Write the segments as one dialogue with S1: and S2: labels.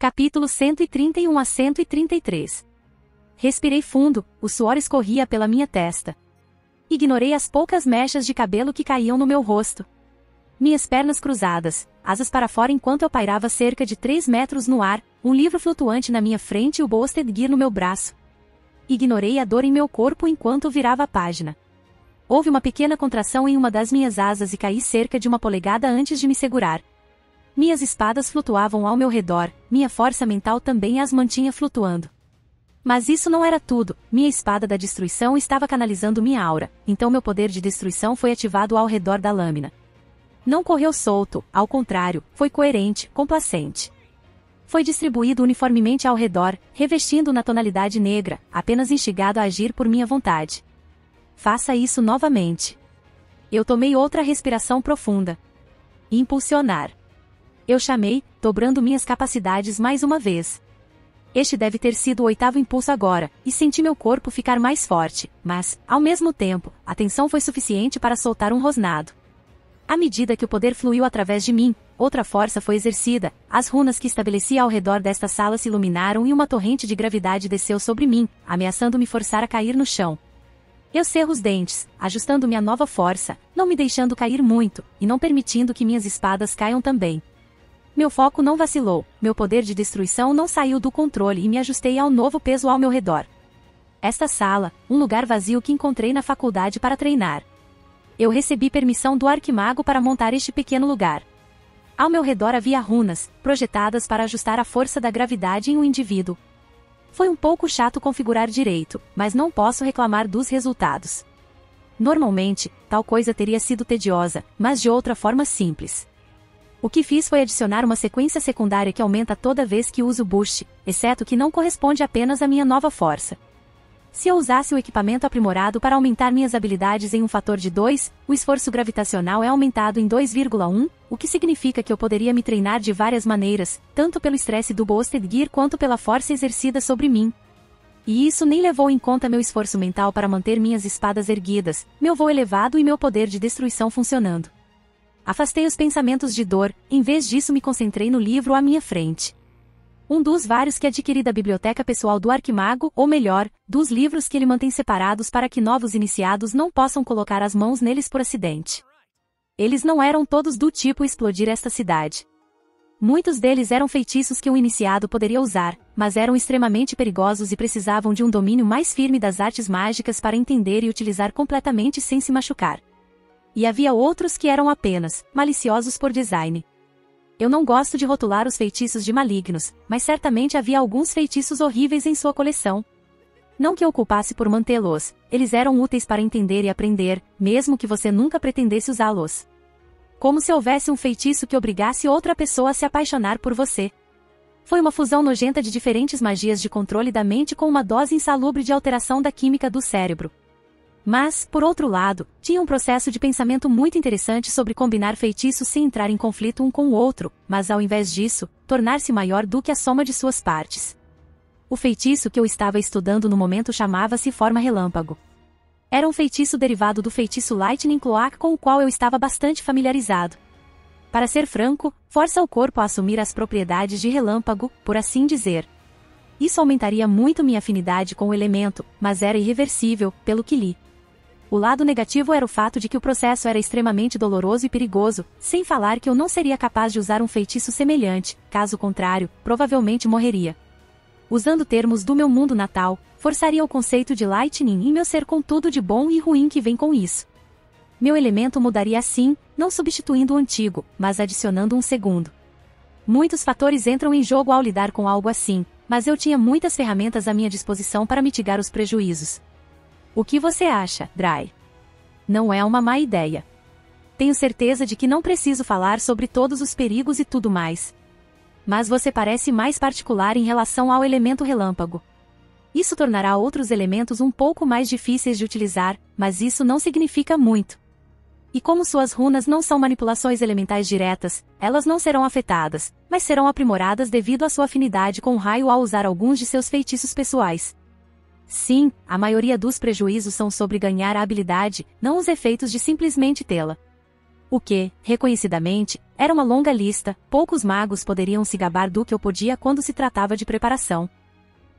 S1: Capítulo 131 a 133. Respirei fundo, o suor escorria pela minha testa. Ignorei as poucas mechas de cabelo que caíam no meu rosto. Minhas pernas cruzadas, asas para fora enquanto eu pairava cerca de 3 metros no ar, um livro flutuante na minha frente e o Boasted Gear no meu braço. Ignorei a dor em meu corpo enquanto virava a página. Houve uma pequena contração em uma das minhas asas e caí cerca de 1 polegada antes de me segurar. Minhas espadas flutuavam ao meu redor, minha força mental também as mantinha flutuando. Mas isso não era tudo, minha espada da destruição estava canalizando minha aura, então meu poder de destruição foi ativado ao redor da lâmina. Não correu solto, ao contrário, foi coerente, complacente. Foi distribuído uniformemente ao redor, revestindo na tonalidade negra, apenas instigado a agir por minha vontade. Faça isso novamente. Eu tomei outra respiração profunda. Impulsionar. Eu chamei, dobrando minhas capacidades mais uma vez. Este deve ter sido o 8º impulso agora, e senti meu corpo ficar mais forte, mas, ao mesmo tempo, a tensão foi suficiente para soltar um rosnado. À medida que o poder fluiu através de mim, outra força foi exercida, as runas que estabeleci ao redor desta sala se iluminaram e uma torrente de gravidade desceu sobre mim, ameaçando me forçar a cair no chão. Eu cerro os dentes, ajustando-me à nova força, não me deixando cair muito, e não permitindo que minhas espadas caiam também. Meu foco não vacilou, meu poder de destruição não saiu do controle e me ajustei ao novo peso ao meu redor. Esta sala, um lugar vazio que encontrei na faculdade para treinar. Eu recebi permissão do arquimago para montar este pequeno lugar. Ao meu redor havia runas, projetadas para ajustar a força da gravidade em um indivíduo. Foi um pouco chato configurar direito, mas não posso reclamar dos resultados. Normalmente, tal coisa teria sido tediosa, mas de outra forma simples. O que fiz foi adicionar uma sequência secundária que aumenta toda vez que uso Boost, exceto que não corresponde apenas à minha nova força. Se eu usasse o equipamento aprimorado para aumentar minhas habilidades em um fator de 2, o esforço gravitacional é aumentado em 2,1, o que significa que eu poderia me treinar de várias maneiras, tanto pelo estresse do Boasted Gear quanto pela força exercida sobre mim. E isso nem levou em conta meu esforço mental para manter minhas espadas erguidas, meu voo elevado e meu poder de destruição funcionando. Afastei os pensamentos de dor, em vez disso me concentrei no livro à minha frente. Um dos vários que adquiri da biblioteca pessoal do arquimago, ou melhor, dos livros que ele mantém separados para que novos iniciados não possam colocar as mãos neles por acidente. Eles não eram todos do tipo explodir esta cidade. Muitos deles eram feitiços que um iniciado poderia usar, mas eram extremamente perigosos e precisavam de um domínio mais firme das artes mágicas para entender e utilizar completamente sem se machucar. E havia outros que eram apenas maliciosos por design. Eu não gosto de rotular os feitiços de malignos, mas certamente havia alguns feitiços horríveis em sua coleção. Não que eu culpasse por mantê-los, eles eram úteis para entender e aprender, mesmo que você nunca pretendesse usá-los. Como se houvesse um feitiço que obrigasse outra pessoa a se apaixonar por você. Foi uma fusão nojenta de diferentes magias de controle da mente com uma dose insalubre de alteração da química do cérebro. Mas, por outro lado, tinha um processo de pensamento muito interessante sobre combinar feitiços sem entrar em conflito um com o outro, mas ao invés disso, tornar-se maior do que a soma de suas partes. O feitiço que eu estava estudando no momento chamava-se Forma Relâmpago. Era um feitiço derivado do feitiço Lightning Cloak com o qual eu estava bastante familiarizado. Para ser franco, força o corpo a assumir as propriedades de relâmpago, por assim dizer. Isso aumentaria muito minha afinidade com o elemento, mas era irreversível, pelo que li. O lado negativo era o fato de que o processo era extremamente doloroso e perigoso, sem falar que eu não seria capaz de usar um feitiço semelhante, caso contrário, provavelmente morreria. Usando termos do meu mundo natal, forçaria o conceito de Lightning em meu ser com tudo de bom e ruim que vem com isso. Meu elemento mudaria assim, não substituindo o antigo, mas adicionando um segundo. Muitos fatores entram em jogo ao lidar com algo assim, mas eu tinha muitas ferramentas à minha disposição para mitigar os prejuízos. O que você acha, Dry? Não é uma má ideia. Tenho certeza de que não preciso falar sobre todos os perigos e tudo mais. Mas você parece mais particular em relação ao elemento relâmpago. Isso tornará outros elementos um pouco mais difíceis de utilizar, mas isso não significa muito. E como suas runas não são manipulações elementais diretas, elas não serão afetadas, mas serão aprimoradas devido à sua afinidade com o raio ao usar alguns de seus feitiços pessoais. Sim, a maioria dos prejuízos são sobre ganhar a habilidade, não os efeitos de simplesmente tê-la. O que, reconhecidamente, era uma longa lista, poucos magos poderiam se gabar do que eu podia quando se tratava de preparação.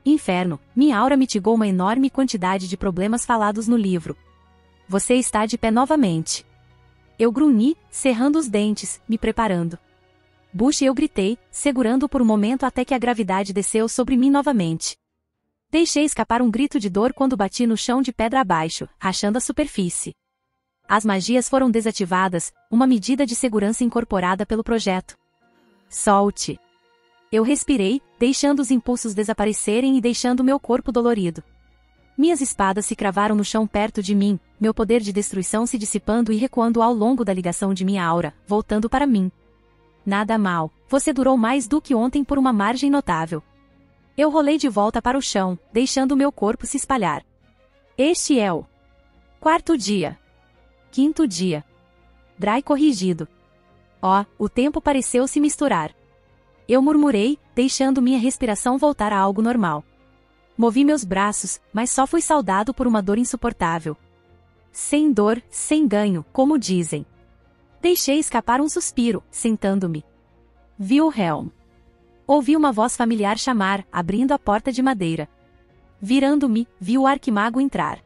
S1: Inferno, minha aura mitigou uma enorme quantidade de problemas falados no livro. Você está de pé novamente. Eu grunhi, cerrando os dentes, me preparando. Bush, eu gritei, segurando-o por um momento até que a gravidade desceu sobre mim novamente. Deixei escapar um grito de dor quando bati no chão de pedra abaixo, rachando a superfície. As magias foram desativadas, uma medida de segurança incorporada pelo projeto. Solte. Eu respirei, deixando os impulsos desaparecerem e deixando meu corpo dolorido. Minhas espadas se cravaram no chão perto de mim, meu poder de destruição se dissipando e recuando ao longo da ligação de minha aura, voltando para mim. Nada mal, você durou mais do que ontem por uma margem notável. Eu rolei de volta para o chão, deixando meu corpo se espalhar. Este é o 4º dia. 5º dia. Dry corrigido. Oh, o tempo pareceu se misturar. Eu murmurei, deixando minha respiração voltar a algo normal. Movi meus braços, mas só fui saudado por uma dor insuportável. Sem dor, sem ganho, como dizem. Deixei escapar um suspiro, sentando-me. Wilhelm. Ouvi uma voz familiar chamar, abrindo a porta de madeira. Virando-me, vi o arquimago entrar.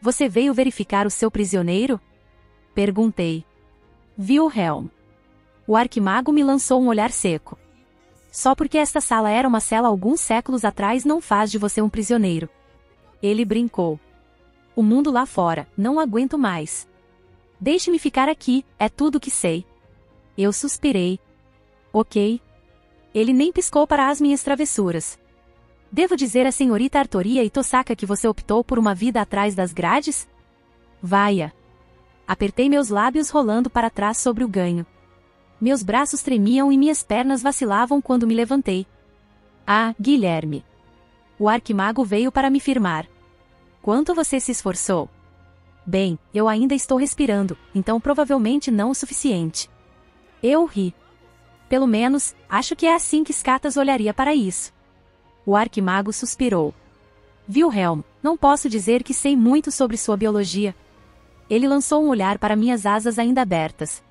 S1: Você veio verificar o seu prisioneiro? Perguntei. Wilhelm. O arquimago me lançou um olhar seco. Só porque esta sala era uma cela alguns séculos atrás não faz de você um prisioneiro. Ele brincou. O mundo lá fora, não aguento mais. Deixe-me ficar aqui, é tudo que sei. Eu suspirei. Ok. Ele nem piscou para as minhas travessuras. Devo dizer à senhorita Artoria e Tosaka que você optou por uma vida atrás das grades? Vaia. Apertei meus lábios rolando para trás sobre o ganho. Meus braços tremiam e minhas pernas vacilavam quando me levantei. Ah, Guilherme. O arquimago veio para me firmar. Quanto você se esforçou? Bem, eu ainda estou respirando, então provavelmente não o suficiente. Eu ri. Pelo menos, acho que é assim que Skatas olharia para isso. O arquimago suspirou. Wilhelm, não posso dizer que sei muito sobre sua biologia. Ele lançou um olhar para minhas asas ainda abertas.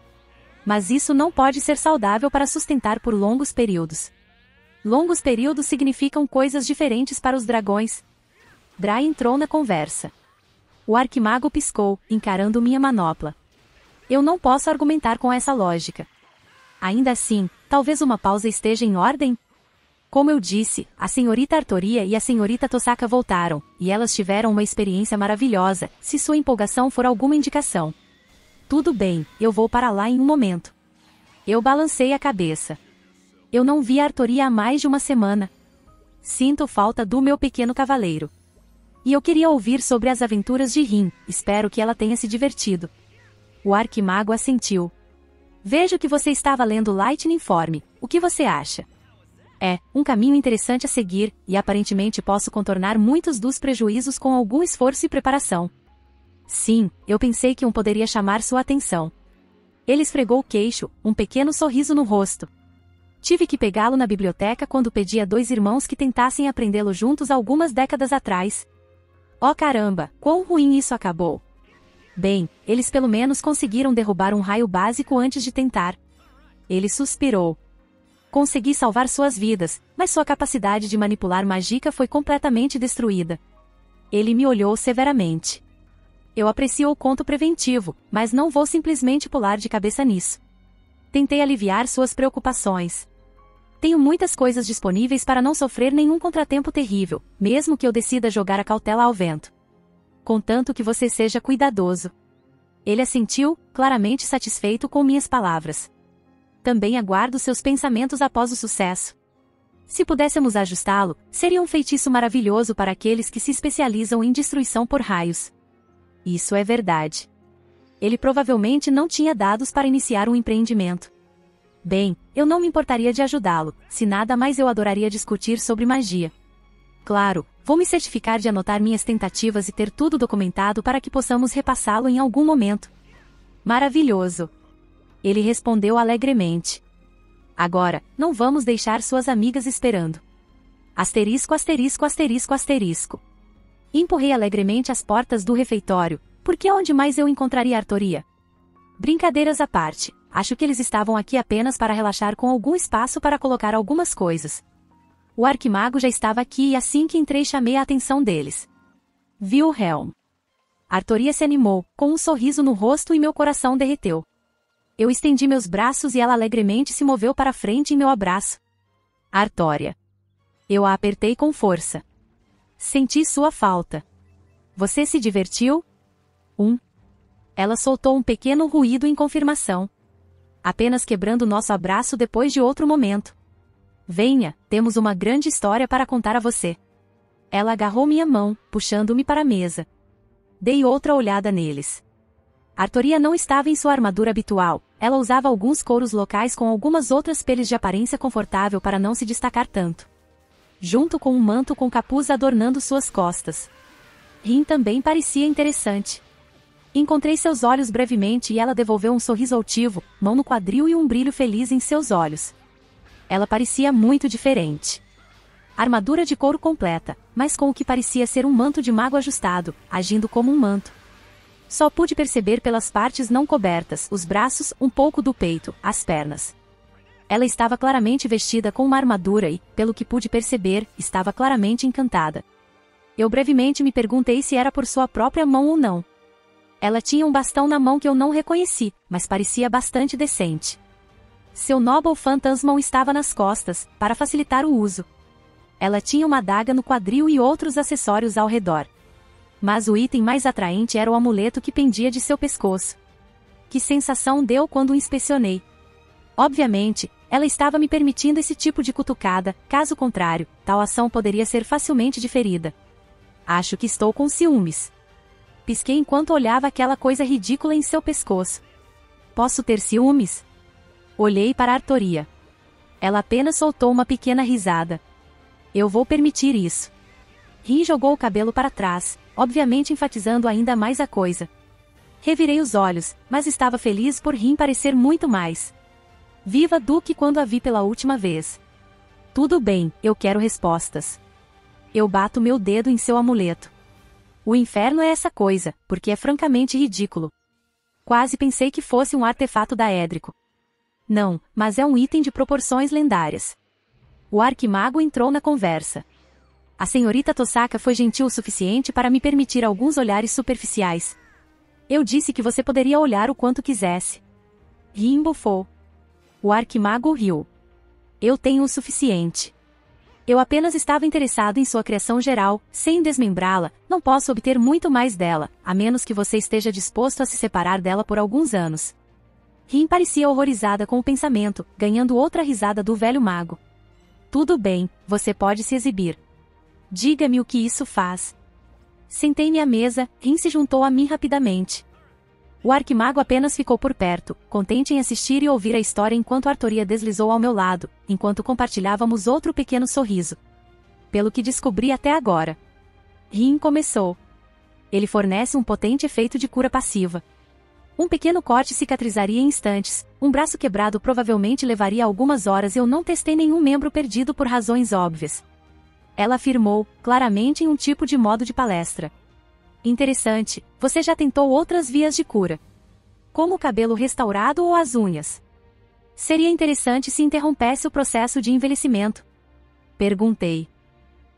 S1: Mas isso não pode ser saudável para sustentar por longos períodos. Longos períodos significam coisas diferentes para os dragões. Dry entrou na conversa. O arquimago piscou, encarando minha manopla. Eu não posso argumentar com essa lógica. Ainda assim, talvez uma pausa esteja em ordem? Como eu disse, a senhorita Artoria e a senhorita Tosaka voltaram, e elas tiveram uma experiência maravilhosa, se sua empolgação for alguma indicação. Tudo bem, eu vou para lá em um momento. Eu balancei a cabeça. Eu não vi a Artoria há mais de uma semana. Sinto falta do meu pequeno cavaleiro. E eu queria ouvir sobre as aventuras de Rin, espero que ela tenha se divertido. O arquimago assentiu. Vejo que você estava lendo Lightning Form, o que você acha? É, um caminho interessante a seguir, e aparentemente posso contornar muitos dos prejuízos com algum esforço e preparação. Sim, eu pensei que poderia chamar sua atenção. Ele esfregou o queixo, um pequeno sorriso no rosto. Tive que pegá-lo na biblioteca quando pedi a 2 irmãos que tentassem aprendê-lo juntos algumas décadas atrás. Oh caramba, quão ruim isso acabou. Bem, eles pelo menos conseguiram derrubar um raio básico antes de tentar. Ele suspirou. Consegui salvar suas vidas, mas sua capacidade de manipular magia foi completamente destruída. Ele me olhou severamente. Eu aprecio o conto preventivo, mas não vou simplesmente pular de cabeça nisso. Tentei aliviar suas preocupações. Tenho muitas coisas disponíveis para não sofrer nenhum contratempo terrível, mesmo que eu decida jogar a cautela ao vento. Contanto que você seja cuidadoso. Ele assentiu, claramente satisfeito com minhas palavras. Também aguardo seus pensamentos após o sucesso. Se pudéssemos ajustá-lo, seria um feitiço maravilhoso para aqueles que se especializam em destruição por raios. Isso é verdade. Ele provavelmente não tinha dados para iniciar um empreendimento. Bem, eu não me importaria de ajudá-lo, se nada mais eu adoraria discutir sobre magia. Claro, vou me certificar de anotar minhas tentativas e ter tudo documentado para que possamos repassá-lo em algum momento. Maravilhoso! Ele respondeu alegremente. Agora, não vamos deixar suas amigas esperando. Asterisco, asterisco, asterisco, asterisco. Empurrei alegremente as portas do refeitório, porque onde mais eu encontraria Artoria? Brincadeiras à parte, acho que eles estavam aqui apenas para relaxar com algum espaço para colocar algumas coisas. O arquimago já estava aqui e assim que entrei chamei a atenção deles. Wilhelm. Artoria se animou, com um sorriso no rosto e meu coração derreteu. Eu estendi meus braços e ela alegremente se moveu para frente em meu abraço. Artória. Eu a apertei com força. Senti sua falta. Você se divertiu? Ela soltou um pequeno ruído em confirmação. Apenas quebrando nosso abraço depois de outro momento. Venha, temos uma grande história para contar a você. Ela agarrou minha mão, puxando-me para a mesa. Dei outra olhada neles. Artoria não estava em sua armadura habitual, ela usava alguns couros locais com algumas outras peles de aparência confortável para não se destacar tanto. Junto com um manto com capuz adornando suas costas. Rin também parecia interessante. Encontrei seus olhos brevemente e ela devolveu um sorriso altivo, mão no quadril e um brilho feliz em seus olhos. Ela parecia muito diferente. Armadura de couro completa, mas com o que parecia ser um manto de mago ajustado, agindo como um manto. Só pude perceber pelas partes não cobertas, os braços, um pouco do peito, as pernas. Ela estava claramente vestida com uma armadura e, pelo que pude perceber, estava claramente encantada. Eu brevemente me perguntei se era por sua própria mão ou não. Ela tinha um bastão na mão que eu não reconheci, mas parecia bastante decente. Seu Noble Phantasmal estava nas costas, para facilitar o uso. Ela tinha uma adaga no quadril e outros acessórios ao redor. Mas o item mais atraente era o amuleto que pendia de seu pescoço. Que sensação deu quando o inspecionei. Obviamente, ela estava me permitindo esse tipo de cutucada, caso contrário, tal ação poderia ser facilmente diferida. Acho que estou com ciúmes. Pisquei enquanto olhava aquela coisa ridícula em seu pescoço. Posso ter ciúmes? Olhei para Artoria. Ela apenas soltou uma pequena risada. Eu vou permitir isso. Rin jogou o cabelo para trás, obviamente enfatizando ainda mais a coisa. Revirei os olhos, mas estava feliz por Rin parecer muito mais. Viva Duque quando a vi pela última vez. Tudo bem, eu quero respostas. Eu bato meu dedo em seu amuleto. O inferno é essa coisa, porque é francamente ridículo. Quase pensei que fosse um artefato da Édrico. Não, mas é um item de proporções lendárias. O arquimago entrou na conversa. A senhorita Tosaka foi gentil o suficiente para me permitir alguns olhares superficiais. Eu disse que você poderia olhar o quanto quisesse. Rin bufou. O arquimago riu. Eu tenho o suficiente. Eu apenas estava interessado em sua criação geral, sem desmembrá-la, não posso obter muito mais dela, a menos que você esteja disposto a se separar dela por alguns anos. Rin parecia horrorizada com o pensamento, ganhando outra risada do velho mago. Tudo bem, você pode se exibir. Diga-me o que isso faz. Sentei-me à mesa, Rin se juntou a mim rapidamente. O arquimago apenas ficou por perto, contente em assistir e ouvir a história enquanto Artoria deslizou ao meu lado, enquanto compartilhávamos outro pequeno sorriso. Pelo que descobri até agora. Rin começou. Ele fornece um potente efeito de cura passiva. Um pequeno corte cicatrizaria em instantes, um braço quebrado provavelmente levaria algumas horas e eu não testei nenhum membro perdido por razões óbvias. Ela afirmou, claramente em um tipo de modo de palestra. Interessante, você já tentou outras vias de cura. Como o cabelo restaurado ou as unhas? Seria interessante se interrompesse o processo de envelhecimento. Perguntei.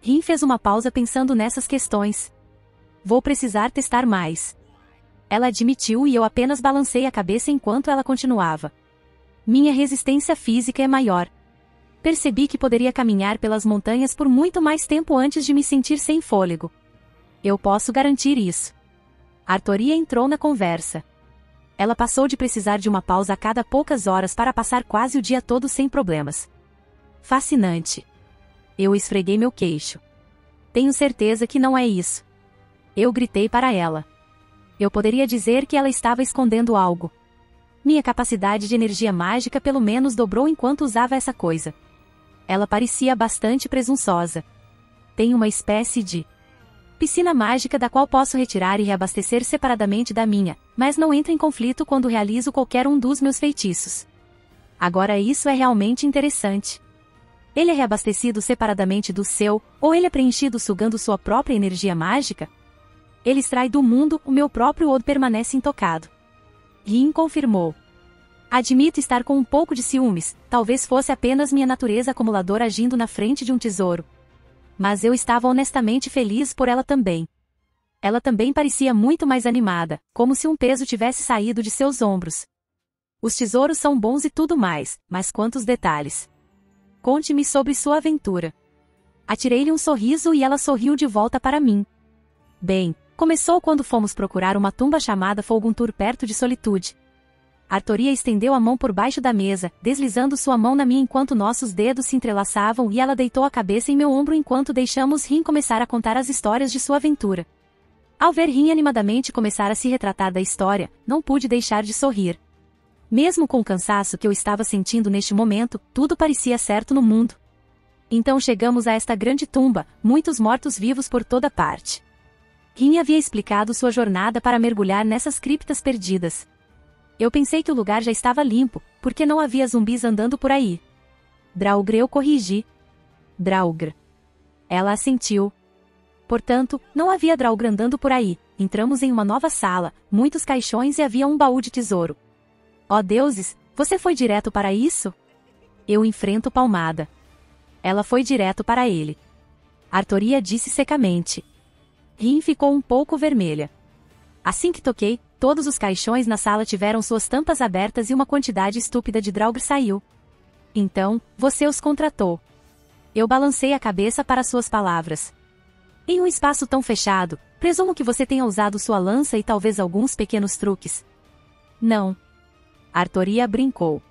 S1: Rin fez uma pausa pensando nessas questões. Vou precisar testar mais. Ela admitiu e eu apenas balancei a cabeça enquanto ela continuava. Minha resistência física é maior. Percebi que poderia caminhar pelas montanhas por muito mais tempo antes de me sentir sem fôlego. Eu posso garantir isso. Artoria entrou na conversa. Ela passou de precisar de uma pausa a cada poucas horas para passar quase o dia todo sem problemas. Fascinante. Eu esfreguei meu queixo. Tenho certeza que não é isso. Eu gritei para ela. Eu poderia dizer que ela estava escondendo algo. Minha capacidade de energia mágica pelo menos dobrou enquanto usava essa coisa. Ela parecia bastante presunçosa. Tem uma espécie de piscina mágica da qual posso retirar e reabastecer separadamente da minha, mas não entra em conflito quando realizo qualquer um dos meus feitiços. Agora isso é realmente interessante. Ele é reabastecido separadamente do seu, ou ele é preenchido sugando sua própria energia mágica? Ele extrai do mundo, o meu próprio ou permanece intocado. Rin confirmou. Admito estar com um pouco de ciúmes, talvez fosse apenas minha natureza acumuladora agindo na frente de um tesouro. Mas eu estava honestamente feliz por ela também. Ela também parecia muito mais animada, como se um peso tivesse saído de seus ombros. Os tesouros são bons e tudo mais, mas quantos detalhes. Conte-me sobre sua aventura. Atirei-lhe um sorriso e ela sorriu de volta para mim. Bem, começou quando fomos procurar uma tumba chamada Folguntur perto de Solitude. Artoria estendeu a mão por baixo da mesa, deslizando sua mão na minha enquanto nossos dedos se entrelaçavam e ela deitou a cabeça em meu ombro enquanto deixamos Rin começar a contar as histórias de sua aventura. Ao ver Rin animadamente começar a se retratar da história, não pude deixar de sorrir. Mesmo com o cansaço que eu estava sentindo neste momento, tudo parecia certo no mundo. Então chegamos a esta grande tumba, muitos mortos-vivos por toda parte. Rin havia explicado sua jornada para mergulhar nessas criptas perdidas. Eu pensei que o lugar já estava limpo, porque não havia zumbis andando por aí. Draugr, eu corrigi. Draugr. Ela assentiu. Portanto, não havia Draugr andando por aí. Entramos em uma nova sala, muitos caixões e havia um baú de tesouro. Ó deuses, você foi direto para isso? Eu enfrento palmada. Ela foi direto para ele. Artoria disse secamente. Rin ficou um pouco vermelha. Assim que toquei, todos os caixões na sala tiveram suas tampas abertas e uma quantidade estúpida de Draugr saiu. Então, você os contratou. Eu balancei a cabeça para suas palavras. Em um espaço tão fechado, presumo que você tenha usado sua lança e talvez alguns pequenos truques. Não. Artoria brincou.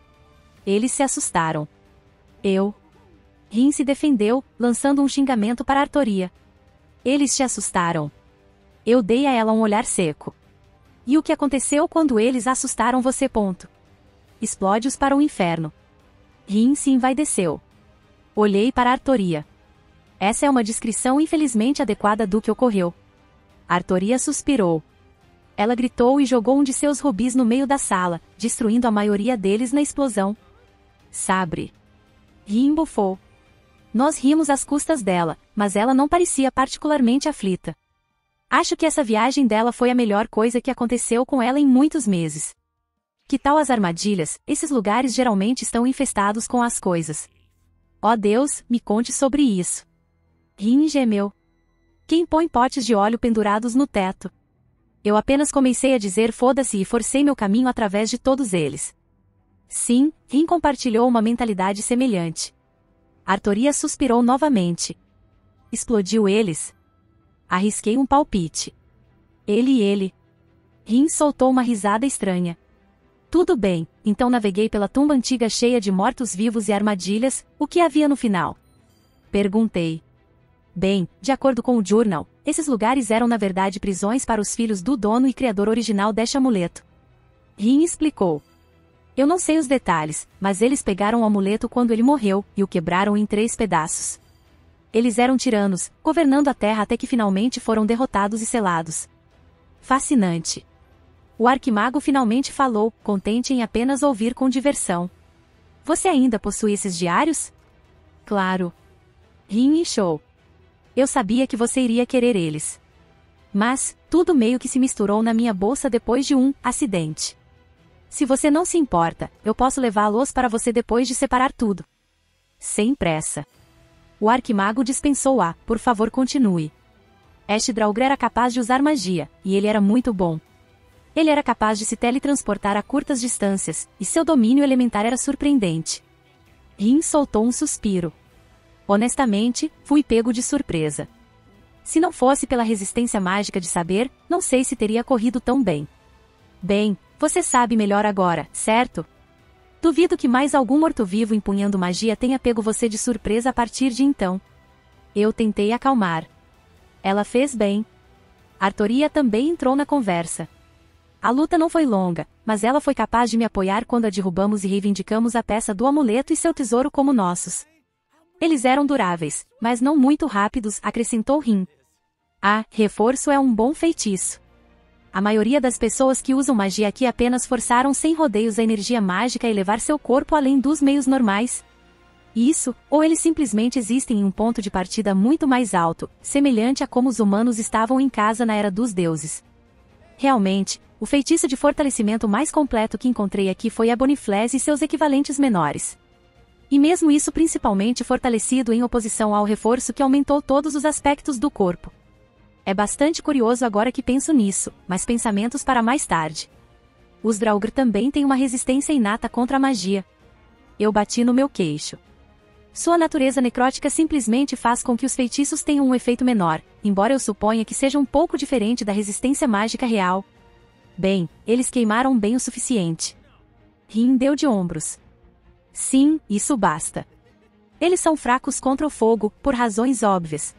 S1: Eles se assustaram. Rin se defendeu, lançando um xingamento para Artoria. Eles te assustaram. Eu dei a ela um olhar seco. E o que aconteceu quando eles assustaram você? Explode-os para o inferno. Rin se envaideceu. Olhei para Artoria. Essa é uma descrição infelizmente adequada do que ocorreu. Artoria suspirou. Ela gritou e jogou um de seus rubis no meio da sala, destruindo a maioria deles na explosão. Sabre. Rin bufou. Nós rimos às custas dela, mas ela não parecia particularmente aflita. Acho que essa viagem dela foi a melhor coisa que aconteceu com ela em muitos meses. Que tal as armadilhas? Esses lugares geralmente estão infestados com as coisas. Ó Deus, me conte sobre isso. Rin gemeu. Quem põe potes de óleo pendurados no teto? Eu apenas comecei a dizer foda-se e forcei meu caminho através de todos eles. Sim, Rin compartilhou uma mentalidade semelhante. Artoria suspirou novamente. Explodiu eles? Arrisquei um palpite. Ele. Rin soltou uma risada estranha. Tudo bem, então naveguei pela tumba antiga cheia de mortos-vivos e armadilhas, o que havia no final? Perguntei. Bem, de acordo com o Journal, esses lugares eram na verdade prisões para os filhos do dono e criador original deste amuleto. Rin explicou. Eu não sei os detalhes, mas eles pegaram o amuleto quando ele morreu, e o quebraram em 3 pedaços. Eles eram tiranos, governando a Terra até que finalmente foram derrotados e selados. Fascinante. O arquimago finalmente falou, contente em apenas ouvir com diversão. Você ainda possui esses diários? Claro. Rin inchou. Eu sabia que você iria querer eles. Mas, tudo meio que se misturou na minha bolsa depois de um acidente. Se você não se importa, eu posso levá-los para você depois de separar tudo. Sem pressa. O arquimago dispensou por favor continue. Draugr era capaz de usar magia, e ele era muito bom. Ele era capaz de se teletransportar a curtas distâncias, e seu domínio elementar era surpreendente. Rin soltou um suspiro. Honestamente, fui pego de surpresa. Se não fosse pela resistência mágica de saber, não sei se teria corrido tão bem. Bem, você sabe melhor agora, certo? Duvido que mais algum morto-vivo empunhando magia tenha pego você de surpresa a partir de então. Eu tentei acalmar. Ela fez bem. Artoria também entrou na conversa. A luta não foi longa, mas ela foi capaz de me apoiar quando a derrubamos e reivindicamos a peça do amuleto e seu tesouro como nossos. Eles eram duráveis, mas não muito rápidos, acrescentou Rin. Reforço é um bom feitiço. A maioria das pessoas que usam magia aqui apenas forçaram sem rodeios a energia mágica e levar seu corpo além dos meios normais. Isso, ou eles simplesmente existem em um ponto de partida muito mais alto, semelhante a como os humanos estavam em casa na Era dos Deuses. Realmente, O feitiço de fortalecimento mais completo que encontrei aqui foi a Boniflés e seus equivalentes menores. E mesmo isso principalmente fortalecido em oposição ao reforço que aumentou todos os aspectos do corpo. É bastante curioso agora que penso nisso, mas pensamentos para mais tarde. Os Draugr também têm uma resistência inata contra a magia. Eu bati no meu queixo. Sua natureza necrótica simplesmente faz com que os feitiços tenham um efeito menor, embora eu suponha que seja um pouco diferente da resistência mágica real. Bem, eles queimaram bem o suficiente. Rin deu de ombros. Sim, isso basta. Eles são fracos contra o fogo, por razões óbvias.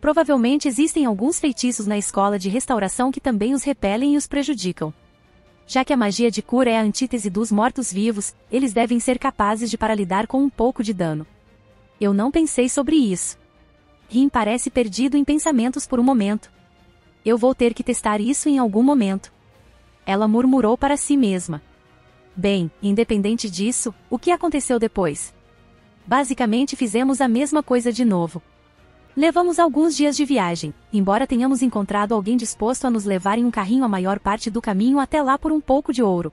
S1: Provavelmente existem alguns feitiços na escola de restauração que também os repelem e os prejudicam. Já que a magia de cura é a antítese dos mortos-vivos, eles devem ser capazes de lidar com um pouco de dano. Eu não pensei sobre isso. Rin parece perdido em pensamentos por um momento. Eu vou ter que testar isso em algum momento. Ela murmurou para si mesma. Bem, independente disso, o que aconteceu depois? Basicamente fizemos a mesma coisa de novo. Levamos alguns dias de viagem, embora tenhamos encontrado alguém disposto a nos levar em um carrinho a maior parte do caminho até lá por um pouco de ouro.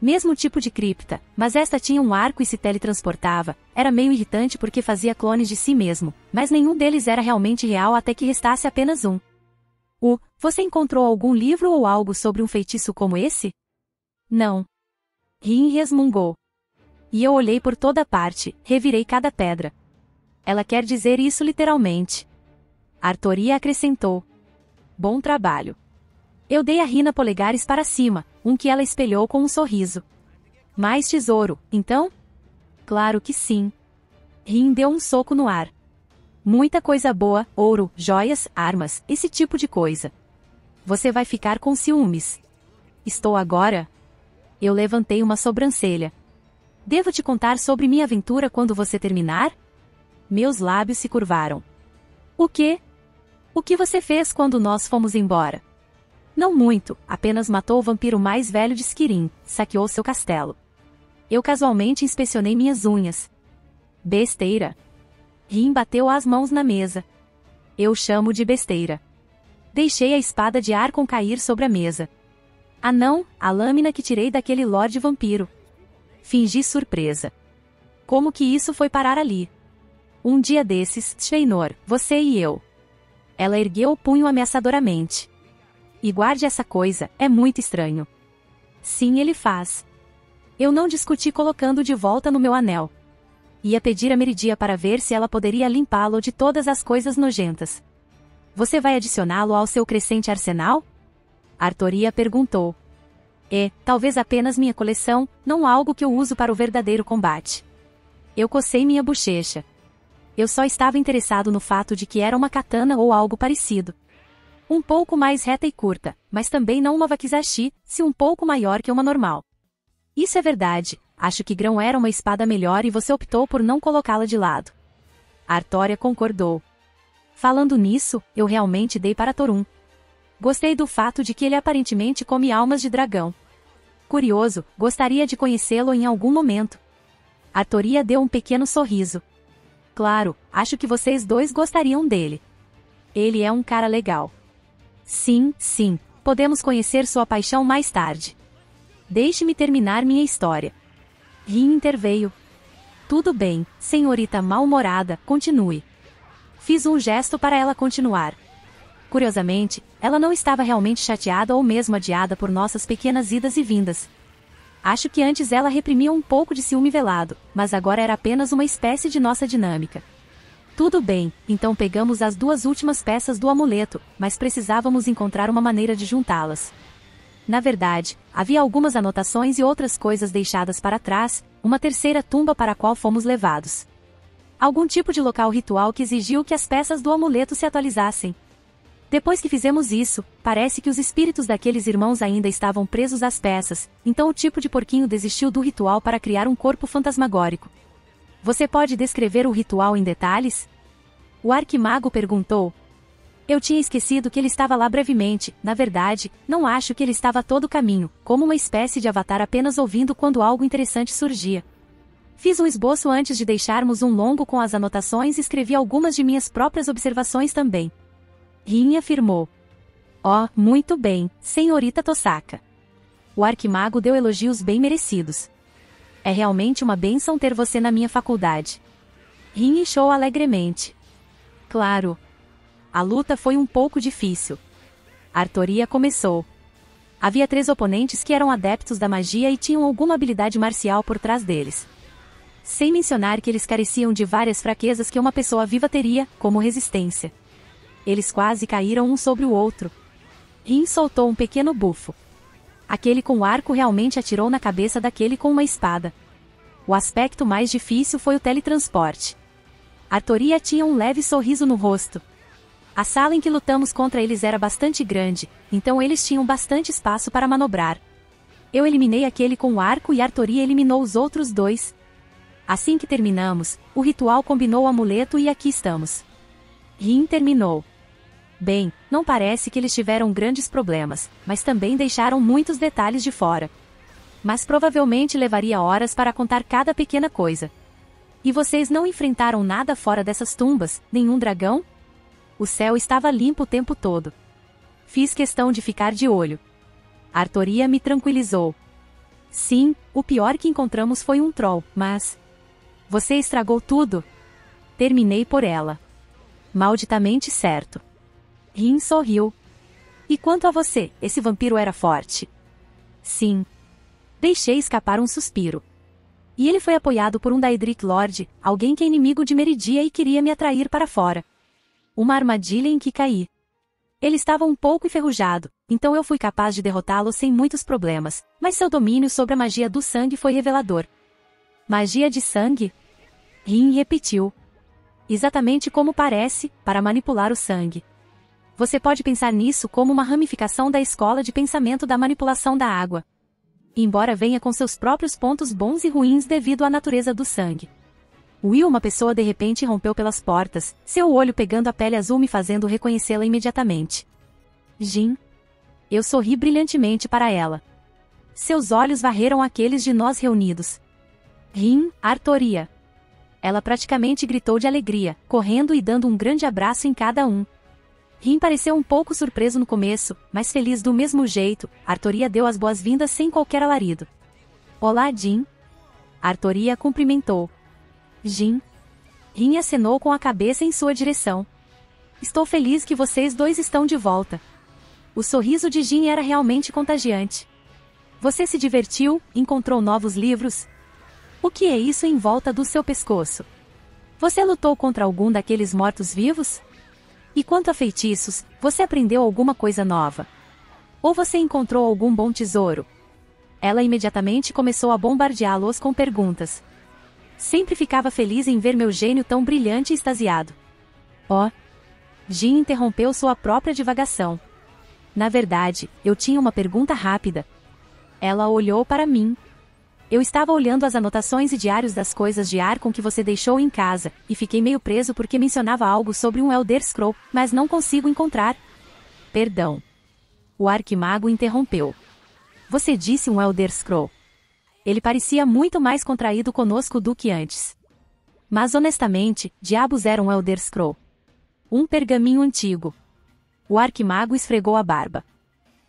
S1: Mesmo tipo de cripta, mas esta tinha um arco e se teletransportava, era meio irritante porque fazia clones de si mesmo, mas nenhum deles era realmente real até que restasse apenas um. Você encontrou algum livro ou algo sobre um feitiço como esse? Não. Rin resmungou. E eu olhei por toda parte, revirei cada pedra. Ela quer dizer isso literalmente. Artoria acrescentou. Bom trabalho. Eu dei a Rina polegares para cima, um que ela espelhou com um sorriso. Mais tesouro, então? Claro que sim. Rin deu um soco no ar. Muita coisa boa, ouro, joias, armas, esse tipo de coisa. Você vai ficar com ciúmes. Estou agora? Eu levantei uma sobrancelha. Devo te contar sobre minha aventura quando você terminar? Meus lábios se curvaram. O quê? O que você fez quando nós fomos embora? Não muito, apenas matou o vampiro mais velho de Skirin, saqueou seu castelo. Eu casualmente inspecionei minhas unhas. Besteira. Rin bateu as mãos na mesa. Eu chamo de besteira. Deixei a espada de Arcon cair sobre a mesa. Ah não, a lâmina que tirei daquele Lorde Vampiro. Fingi surpresa. Como que isso foi parar ali? Um dia desses, Sheinor, você e eu. Ela ergueu o punho ameaçadoramente. E guarde essa coisa, é muito estranho. Sim, ele faz. Eu não discuti colocando de volta no meu anel. Ia pedir a Meridia para ver se ela poderia limpá-lo de todas as coisas nojentas. Você vai adicioná-lo ao seu crescente arsenal? Artoria perguntou. Talvez apenas minha coleção, não algo que eu uso para o verdadeiro combate. Eu cocei minha bochecha. Eu só estava interessado no fato de que era uma katana ou algo parecido. Um pouco mais reta e curta, mas também não uma wakizashi, se um pouco maior que uma normal. Isso é verdade, acho que Grão era uma espada melhor e você optou por não colocá-la de lado. Artória concordou. Falando nisso, eu realmente dei para Torun. Gostei do fato de que ele aparentemente come almas de dragão. Curioso, gostaria de conhecê-lo em algum momento. Artoria deu um pequeno sorriso. Claro, acho que vocês dois gostariam dele. Ele é um cara legal. Sim, podemos conhecer sua paixão mais tarde. Deixe-me terminar minha história. Rin interveio. Tudo bem, senhorita mal-humorada, continue. Fiz um gesto para ela continuar. Curiosamente, ela não estava realmente chateada ou mesmo adiada por nossas pequenas idas e vindas. Acho que antes ela reprimia um pouco de ciúme velado, mas agora era apenas uma espécie de nossa dinâmica. Tudo bem, então pegamos as duas últimas peças do amuleto, mas precisávamos encontrar uma maneira de juntá-las. Na verdade, havia algumas anotações e outras coisas deixadas para trás, uma terceira tumba para a qual fomos levados. Algum tipo de local ritual que exigiu que as peças do amuleto se atualizassem. Depois que fizemos isso, parece que os espíritos daqueles irmãos ainda estavam presos às peças, então o tipo de porquinho desistiu do ritual para criar um corpo fantasmagórico. Você pode descrever o ritual em detalhes? O arquimago perguntou. Eu tinha esquecido que ele estava lá brevemente, na verdade, não acho que ele estava a todo o caminho, como uma espécie de avatar apenas ouvindo quando algo interessante surgia. Fiz um esboço antes de deixarmos um longo com as anotações e escrevi algumas de minhas próprias observações também. Rin afirmou. Oh, muito bem, senhorita Tosaka. O arquimago deu elogios bem merecidos. É realmente uma bênção ter você na minha faculdade. Rin inchou alegremente. Claro. A luta foi um pouco difícil. Artoria começou. Havia 3 oponentes que eram adeptos da magia e tinham alguma habilidade marcial por trás deles. Sem mencionar que eles careciam de várias fraquezas que uma pessoa viva teria, como resistência. Eles quase caíram um sobre o outro. Rin soltou um pequeno bufo. Aquele com o arco realmente atirou na cabeça daquele com uma espada. O aspecto mais difícil foi o teletransporte. Artoria tinha um leve sorriso no rosto. A sala em que lutamos contra eles era bastante grande, então eles tinham bastante espaço para manobrar. Eu eliminei aquele com o arco e Artoria eliminou os outros 2. Assim que terminamos, o ritual combinou o amuleto e aqui estamos. Rin terminou. Bem, não parece que eles tiveram grandes problemas, mas também deixaram muitos detalhes de fora. Mas provavelmente levaria horas para contar cada pequena coisa. E vocês não enfrentaram nada fora dessas tumbas, nenhum dragão? O céu estava limpo o tempo todo. Fiz questão de ficar de olho. Artoria me tranquilizou. Sim, o pior que encontramos foi um troll, mas... Você estragou tudo? Terminei por ela. Malditamente certo. Rin sorriu. E quanto a você, esse vampiro era forte? Sim. Deixei escapar um suspiro. E ele foi apoiado por um Daedric Lord, alguém que é inimigo de Meridia e queria me atrair para fora. Uma armadilha em que caí. Ele estava um pouco enferrujado, então eu fui capaz de derrotá-lo sem muitos problemas, mas seu domínio sobre a magia do sangue foi revelador. Magia de sangue? Rin repetiu. Exatamente como parece, para manipular o sangue. Você pode pensar nisso como uma ramificação da escola de pensamento da manipulação da água. Embora venha com seus próprios pontos bons e ruins devido à natureza do sangue. Will, uma pessoa de repente rompeu pelas portas, seu olho pegando a pele azul me fazendo reconhecê-la imediatamente. Jin. Eu sorri brilhantemente para ela. Seus olhos varreram aqueles de nós reunidos. Rin, Artoria. Ela praticamente gritou de alegria, correndo e dando um grande abraço em cada um. Rin pareceu um pouco surpreso no começo, mas feliz do mesmo jeito. Artoria deu as boas-vindas sem qualquer alarido. Olá, Jin. Artoria cumprimentou. Jin. Rin acenou com a cabeça em sua direção. Estou feliz que vocês 2 estão de volta. O sorriso de Jin era realmente contagiante. Você se divertiu, encontrou novos livros? O que é isso em volta do seu pescoço? Você lutou contra algum daqueles mortos-vivos? E quanto a feitiços, você aprendeu alguma coisa nova? Ou você encontrou algum bom tesouro? Ela imediatamente começou a bombardeá-los com perguntas. Sempre ficava feliz em ver meu gênio tão brilhante e extasiado. Oh! Jin interrompeu sua própria divagação. Na verdade, eu tinha uma pergunta rápida. Ela olhou para mim. Eu estava olhando as anotações e diários das coisas de Archon que você deixou em casa, e fiquei meio preso porque mencionava algo sobre um Elder Scroll, mas não consigo encontrar. Perdão. O arquimago interrompeu. Você disse um Elder Scroll. Ele parecia muito mais contraído conosco do que antes. Mas honestamente, diabos era um Elder Scroll. Um pergaminho antigo. O arquimago esfregou a barba.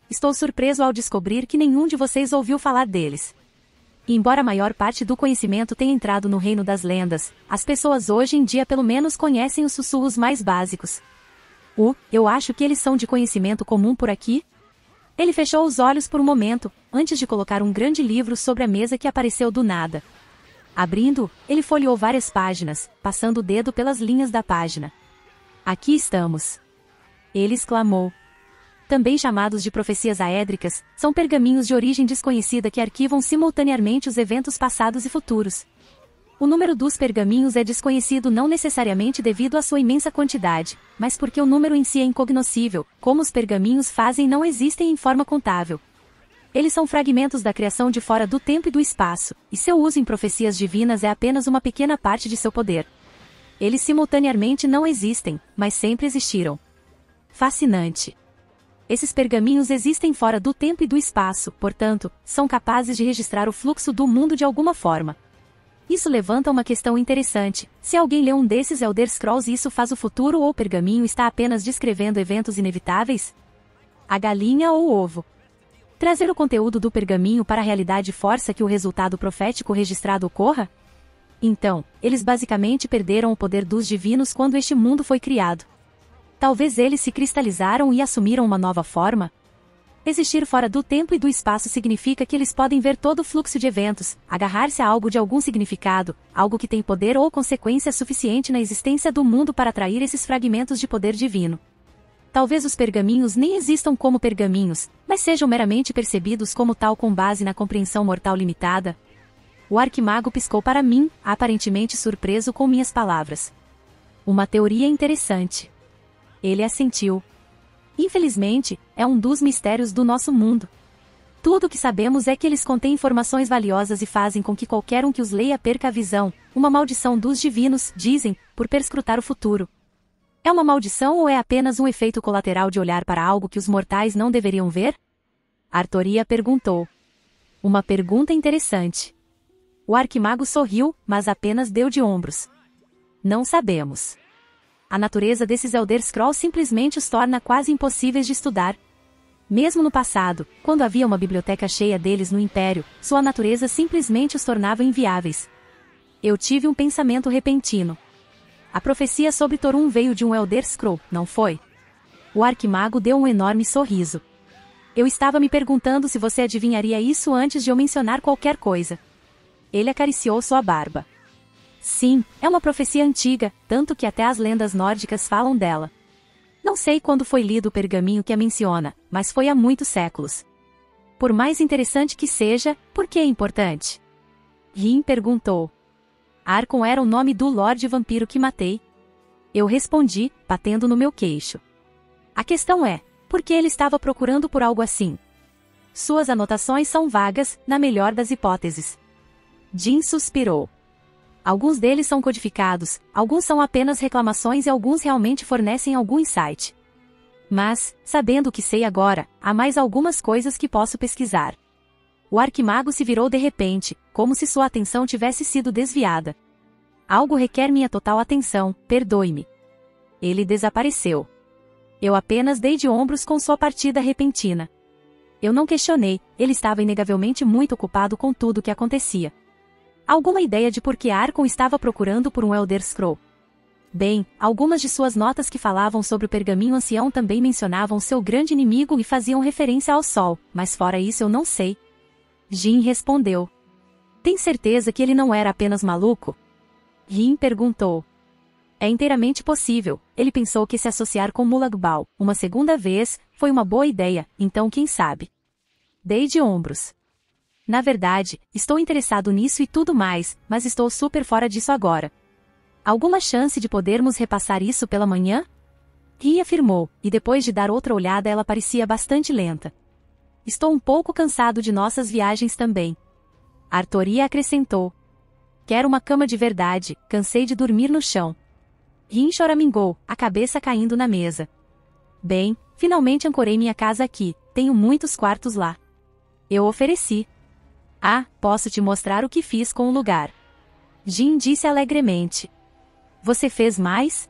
S1: Estou surpreso ao descobrir que nenhum de vocês ouviu falar deles. Embora a maior parte do conhecimento tenha entrado no reino das lendas, as pessoas hoje em dia pelo menos conhecem os sussurros mais básicos. Eu acho que eles são de conhecimento comum por aqui? Ele fechou os olhos por um momento, antes de colocar um grande livro sobre a mesa que apareceu do nada. Abrindo, ele folheou várias páginas, passando o dedo pelas linhas da página. Aqui estamos. Ele exclamou. Também chamados de profecias aédricas, são pergaminhos de origem desconhecida que arquivam simultaneamente os eventos passados e futuros. O número dos pergaminhos é desconhecido não necessariamente devido à sua imensa quantidade, mas porque o número em si é incognoscível, como os pergaminhos fazem não existem em forma contável. Eles são fragmentos da criação de fora do tempo e do espaço, e seu uso em profecias divinas é apenas uma pequena parte de seu poder. Eles simultaneamente não existem, mas sempre existiram. Fascinante. Esses pergaminhos existem fora do tempo e do espaço, portanto, são capazes de registrar o fluxo do mundo de alguma forma. Isso levanta uma questão interessante. Se alguém lê um desses Elder Scrolls, isso faz o futuro ou o pergaminho está apenas descrevendo eventos inevitáveis? A galinha ou o ovo? Trazer o conteúdo do pergaminho para a realidade força que o resultado profético registrado ocorra? Então, eles basicamente perderam o poder dos divinos quando este mundo foi criado. Talvez eles se cristalizaram e assumiram uma nova forma? Existir fora do tempo e do espaço significa que eles podem ver todo o fluxo de eventos, agarrar-se a algo de algum significado, algo que tem poder ou consequência suficiente na existência do mundo para atrair esses fragmentos de poder divino. Talvez os pergaminhos nem existam como pergaminhos, mas sejam meramente percebidos como tal com base na compreensão mortal limitada. O arquimago piscou para mim, aparentemente surpreso com minhas palavras. Uma teoria interessante. Ele assentiu. Infelizmente, é um dos mistérios do nosso mundo. Tudo o que sabemos é que eles contêm informações valiosas e fazem com que qualquer um que os leia perca a visão, uma maldição dos divinos, dizem, por perscrutar o futuro. É uma maldição ou é apenas um efeito colateral de olhar para algo que os mortais não deveriam ver? Artoria perguntou. Uma pergunta interessante. O arquimago sorriu, mas apenas deu de ombros. Não sabemos. A natureza desses Elder Scrolls simplesmente os torna quase impossíveis de estudar. Mesmo no passado, quando havia uma biblioteca cheia deles no Império, sua natureza simplesmente os tornava inviáveis. Eu tive um pensamento repentino. A profecia sobre Torun veio de um Elder Scroll, não foi? O arquimago deu um enorme sorriso. Eu estava me perguntando se você adivinharia isso antes de eu mencionar qualquer coisa. Ele acariciou sua barba. Sim, é uma profecia antiga, tanto que até as lendas nórdicas falam dela. Não sei quando foi lido o pergaminho que a menciona, mas foi há muitos séculos. Por mais interessante que seja, por que é importante? Rin perguntou. Arkon era o nome do Lorde Vampiro que matei. Eu respondi, batendo no meu queixo. A questão é, por que ele estava procurando por algo assim? Suas anotações são vagas, na melhor das hipóteses. Jin suspirou. Alguns deles são codificados, alguns são apenas reclamações e alguns realmente fornecem algum insight. Mas, sabendo o que sei agora, há mais algumas coisas que posso pesquisar. O arquimago se virou de repente, como se sua atenção tivesse sido desviada. Algo requer minha total atenção, perdoe-me. Ele desapareceu. Eu apenas dei de ombros com sua partida repentina. Eu não questionei, ele estava inegavelmente muito ocupado com tudo o que acontecia. Alguma ideia de por que Arkon estava procurando por um Elder Scroll? Bem, algumas de suas notas que falavam sobre o pergaminho ancião também mencionavam seu grande inimigo e faziam referência ao Sol, mas fora isso eu não sei. Jin respondeu. Tem certeza que ele não era apenas maluco? Rin perguntou. É inteiramente possível, ele pensou que se associar com Mulagbal, uma segunda vez, foi uma boa ideia, então quem sabe? Dei de ombros. Na verdade, estou interessado nisso e tudo mais, mas estou super fora disso agora. Alguma chance de podermos repassar isso pela manhã? Ri afirmou, e depois de dar outra olhada ela parecia bastante lenta. Estou um pouco cansado de nossas viagens também. Artoria acrescentou. Quero uma cama de verdade, cansei de dormir no chão. Rin choramingou, a cabeça caindo na mesa. Bem, finalmente ancorei minha casa aqui, tenho muitos quartos lá. Eu ofereci. Ah, posso te mostrar o que fiz com o lugar. Jin disse alegremente. Você fez mais?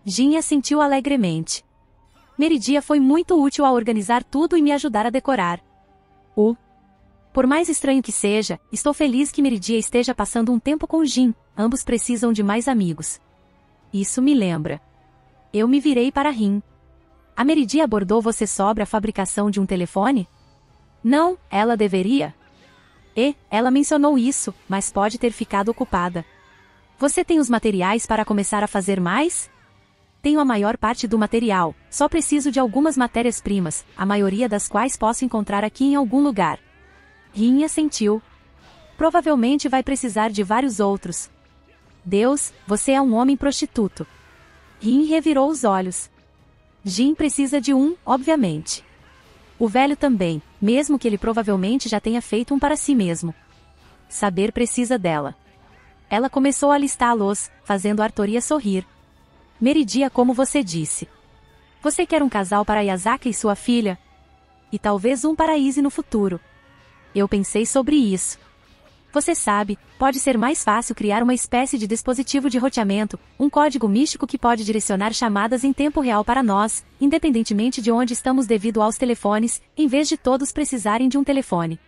S1: Jin assentiu alegremente. Meridia foi muito útil a organizar tudo e me ajudar a decorar. Por mais estranho que seja, estou feliz que Meridia esteja passando um tempo com Jin, ambos precisam de mais amigos. Isso me lembra. Eu me virei para Rin. A Meridia abordou você sobre a fabricação de um telefone? Não, ela deveria. Ela mencionou isso, mas pode ter ficado ocupada. Você tem os materiais para começar a fazer mais? Tenho a maior parte do material, só preciso de algumas matérias-primas, a maioria das quais posso encontrar aqui em algum lugar. Rin assentiu. Provavelmente vai precisar de vários outros. Deus, você é um homem prostituto. Rin revirou os olhos. Jin precisa de um, obviamente. O velho também, mesmo que ele provavelmente já tenha feito um para si mesmo. Saber precisa dela. Ela começou a listá-los, fazendo Artoria sorrir. Meridia, como você disse. Você quer um casal para Yasaka e sua filha? E talvez um para Izzy no futuro. Eu pensei sobre isso. Você sabe, pode ser mais fácil criar uma espécie de dispositivo de roteamento, um código místico que pode direcionar chamadas em tempo real para nós, independentemente de onde estamos devido aos telefones, em vez de todos precisarem de um telefone.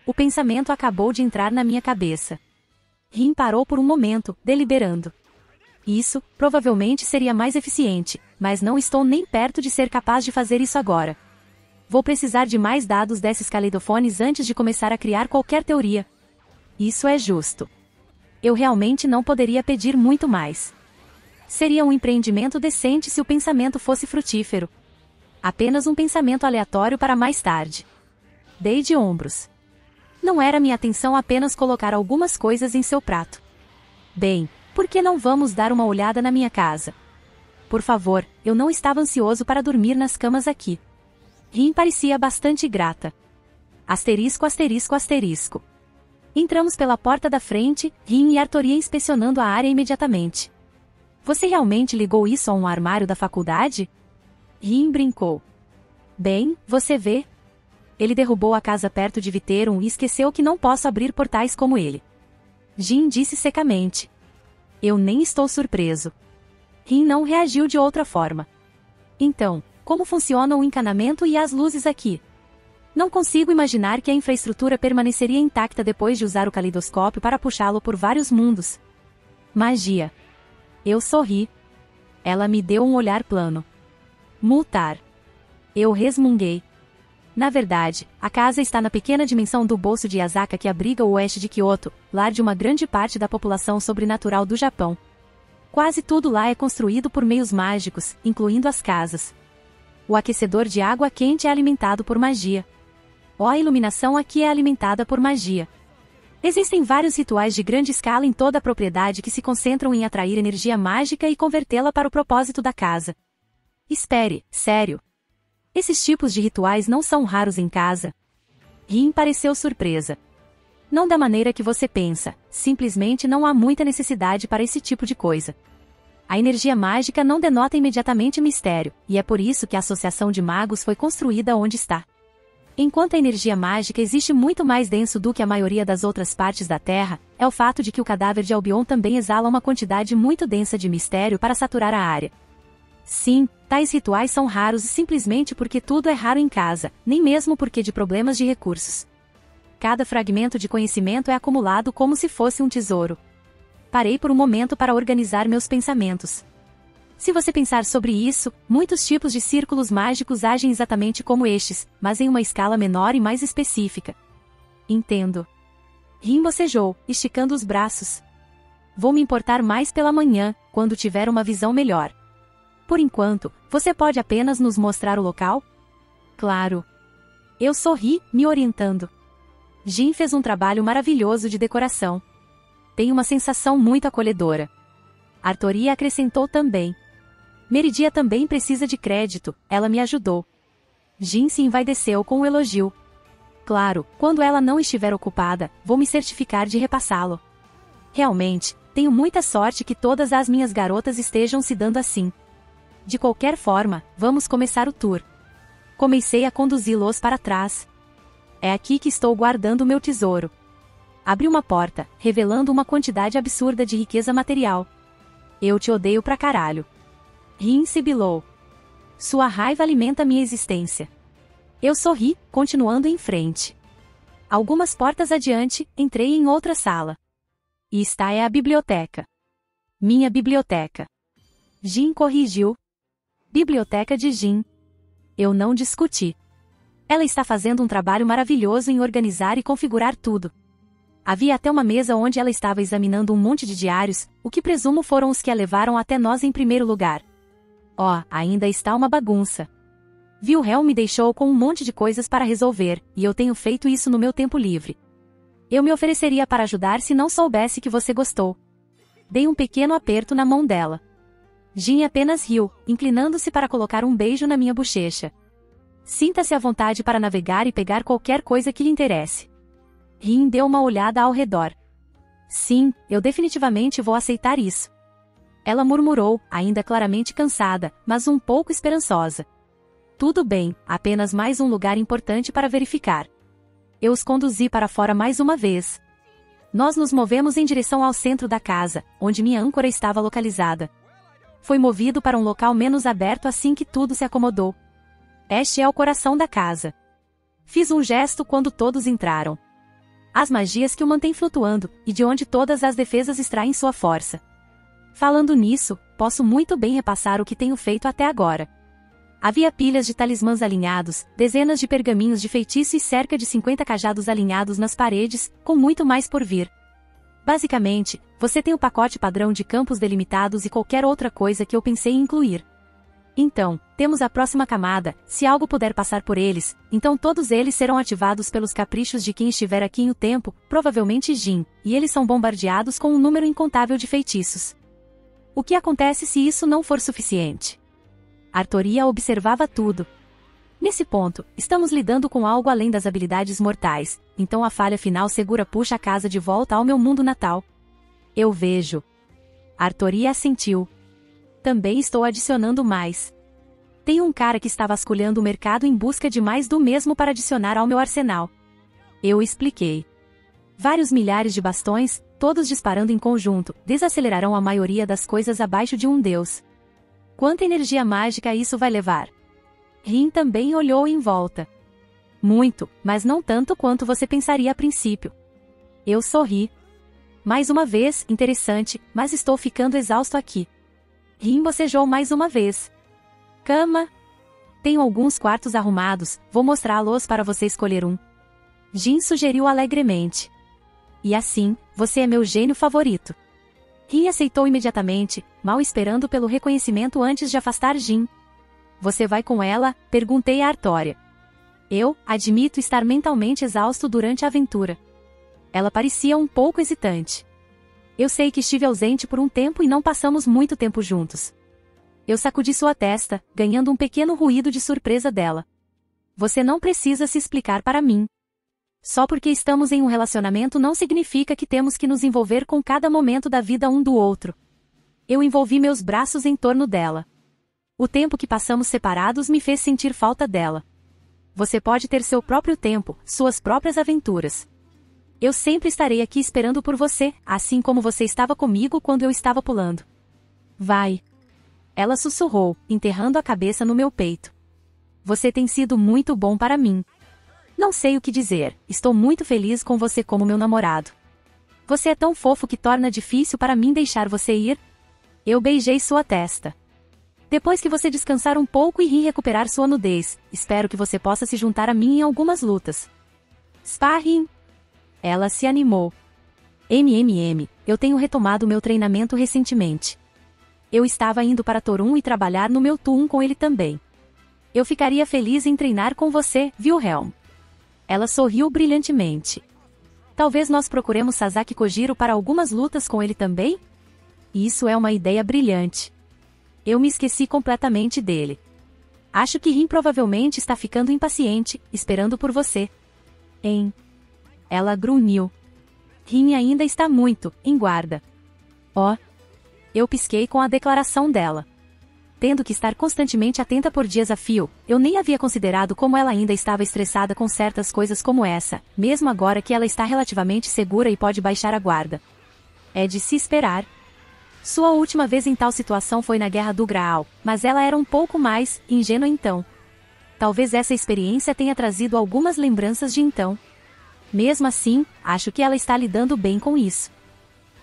S1: O pensamento acabou de entrar na minha cabeça. Rin parou por um momento, deliberando. Isso, provavelmente seria mais eficiente, mas não estou nem perto de ser capaz de fazer isso agora. Vou precisar de mais dados desses caleidófones antes de começar a criar qualquer teoria. Isso é justo. Eu realmente não poderia pedir muito mais. Seria um empreendimento decente se o pensamento fosse frutífero. Apenas um pensamento aleatório para mais tarde. Dei de ombros. Não era minha atenção apenas colocar algumas coisas em seu prato. Bem, por que não vamos dar uma olhada na minha casa? Por favor, eu não estava ansioso para dormir nas camas aqui. Rin parecia bastante grata. Asterisco, asterisco, asterisco. Entramos pela porta da frente, Rin e Artoria inspecionando a área imediatamente. Você realmente ligou isso a um armário da faculdade? Rin brincou. Bem, você vê. Ele derrubou a casa perto de Viterum e esqueceu que não posso abrir portais como ele. Jin disse secamente. Eu nem estou surpreso. Rin não reagiu de outra forma. Então, como funciona o encanamento e as luzes aqui? Não consigo imaginar que a infraestrutura permaneceria intacta depois de usar o caleidoscópio para puxá-lo por vários mundos. Magia. Eu sorri. Ela me deu um olhar plano. Multar. Eu resmunguei. Na verdade, a casa está na pequena dimensão do bolso de Yasaka que abriga o oeste de Kyoto, lar de uma grande parte da população sobrenatural do Japão. Quase tudo lá é construído por meios mágicos, incluindo as casas. O aquecedor de água quente é alimentado por magia. A iluminação aqui é alimentada por magia. Existem vários rituais de grande escala em toda a propriedade que se concentram em atrair energia mágica e convertê-la para o propósito da casa. Espere, sério. Esses tipos de rituais não são raros em casa? Rin pareceu surpresa. Não da maneira que você pensa, simplesmente não há muita necessidade para esse tipo de coisa. A energia mágica não denota imediatamente mistério, e é por isso que a Associação de Magos foi construída onde está. Enquanto a energia mágica existe muito mais denso do que a maioria das outras partes da Terra, é o fato de que o cadáver de Albion também exala uma quantidade muito densa de mistério para saturar a área. Sim, tais rituais são raros simplesmente porque tudo é raro em casa, nem mesmo porque de problemas de recursos. Cada fragmento de conhecimento é acumulado como se fosse um tesouro. Parei por um momento para organizar meus pensamentos. Se você pensar sobre isso, muitos tipos de círculos mágicos agem exatamente como estes, mas em uma escala menor e mais específica. Entendo. Rin bocejou, esticando os braços. Vou me importar mais pela manhã, quando tiver uma visão melhor. Por enquanto, você pode apenas nos mostrar o local? Claro. Eu sorri, me orientando. Jin fez um trabalho maravilhoso de decoração. Tem uma sensação muito acolhedora. Artoria acrescentou também. Meridia também precisa de crédito, ela me ajudou. Jin se envaideceu com o elogio. Claro, quando ela não estiver ocupada, vou me certificar de repassá-lo. Realmente, tenho muita sorte que todas as minhas garotas estejam se dando assim. De qualquer forma, vamos começar o tour. Comecei a conduzi-los para trás. É aqui que estou guardando meu tesouro. Abri uma porta, revelando uma quantidade absurda de riqueza material. Eu te odeio pra caralho. Rin sibilou. Sua raiva alimenta minha existência. Eu sorri, continuando em frente. Algumas portas adiante, entrei em outra sala. E esta é a biblioteca. Minha biblioteca. Jin corrigiu. Biblioteca de Jin. Eu não discuti. Ela está fazendo um trabalho maravilhoso em organizar e configurar tudo. Havia até uma mesa onde ela estava examinando um monte de diários, o que presumo foram os que a levaram até nós em primeiro lugar. Ainda está uma bagunça. Wilhelm me deixou com um monte de coisas para resolver, e eu tenho feito isso no meu tempo livre. Eu me ofereceria para ajudar se não soubesse que você gostou. Dei um pequeno aperto na mão dela. Jin apenas riu, inclinando-se para colocar um beijo na minha bochecha. Sinta-se à vontade para navegar e pegar qualquer coisa que lhe interesse. Rin deu uma olhada ao redor. Sim, eu definitivamente vou aceitar isso. Ela murmurou, ainda claramente cansada, mas um pouco esperançosa. Tudo bem, apenas mais um lugar importante para verificar. Eu os conduzi para fora mais uma vez. Nós nos movemos em direção ao centro da casa, onde minha âncora estava localizada. Foi movido para um local menos aberto assim que tudo se acomodou. Este é o coração da casa. Fiz um gesto quando todos entraram. As magias que o mantêm flutuando, e de onde todas as defesas extraem sua força. Falando nisso, posso muito bem repassar o que tenho feito até agora. Havia pilhas de talismãs alinhados, dezenas de pergaminhos de feitiço e cerca de 50 cajados alinhados nas paredes, com muito mais por vir. Basicamente, você tem o pacote padrão de campos delimitados e qualquer outra coisa que eu pensei em incluir. Então, temos a próxima camada, se algo puder passar por eles, então todos eles serão ativados pelos caprichos de quem estiver aqui em o tempo, provavelmente Jin, e eles são bombardeados com um número incontável de feitiços. O que acontece se isso não for suficiente? Artoria observava tudo. Nesse ponto, estamos lidando com algo além das habilidades mortais, então a falha final segura puxa a casa de volta ao meu mundo natal. Eu vejo. Artoria assentiu. Também estou adicionando mais. Tem um cara que está vasculhando o mercado em busca de mais do mesmo para adicionar ao meu arsenal. Eu expliquei. Vários milhares de bastões, todos disparando em conjunto, desacelerarão a maioria das coisas abaixo de um deus. Quanta energia mágica isso vai levar? Rin também olhou em volta. Muito, mas não tanto quanto você pensaria a princípio. Eu sorri. Mais uma vez, interessante, mas estou ficando exausto aqui. Rin bocejou mais uma vez. Cama? Tenho alguns quartos arrumados, vou mostrá-los para você escolher um. Jin sugeriu alegremente. E assim, você é meu gênio favorito. Rin aceitou imediatamente, mal esperando pelo reconhecimento antes de afastar Jin. Você vai com ela? Perguntei a Artória. Eu, admito estar mentalmente exausto durante a aventura. Ela parecia um pouco hesitante. Eu sei que estive ausente por um tempo e não passamos muito tempo juntos. Eu sacudi sua testa, ganhando um pequeno ruído de surpresa dela. Você não precisa se explicar para mim. Só porque estamos em um relacionamento não significa que temos que nos envolver com cada momento da vida um do outro. Eu envolvi meus braços em torno dela. O tempo que passamos separados me fez sentir falta dela. Você pode ter seu próprio tempo, suas próprias aventuras. Eu sempre estarei aqui esperando por você, assim como você estava comigo quando eu estava pulando. Vai. Ela sussurrou, enterrando a cabeça no meu peito. Você tem sido muito bom para mim. Não sei o que dizer, estou muito feliz com você como meu namorado. Você é tão fofo que torna difícil para mim deixar você ir. Eu beijei sua testa. Depois que você descansar um pouco e recuperar sua nudez, espero que você possa se juntar a mim em algumas lutas. Sparring? Ela se animou. Eu tenho retomado meu treinamento recentemente. Eu estava indo para Torun e trabalhar no meu Toon com ele também. Eu ficaria feliz em treinar com você, Wilhelm. Ela sorriu brilhantemente. Talvez nós procuremos Sasaki Kojiro para algumas lutas com ele também? Isso é uma ideia brilhante. Eu me esqueci completamente dele. Acho que Rin provavelmente está ficando impaciente, esperando por você. Ela grunhiu. Rin ainda está muito em guarda. Oh. Eu pisquei com a declaração dela. Tendo que estar constantemente atenta por dias a fio, eu nem havia considerado como ela ainda estava estressada com certas coisas como essa, mesmo agora que ela está relativamente segura e pode baixar a guarda. É de se esperar. Sua última vez em tal situação foi na Guerra do Graal, mas ela era um pouco mais ingênua então. Talvez essa experiência tenha trazido algumas lembranças de então. Mesmo assim, acho que ela está lidando bem com isso.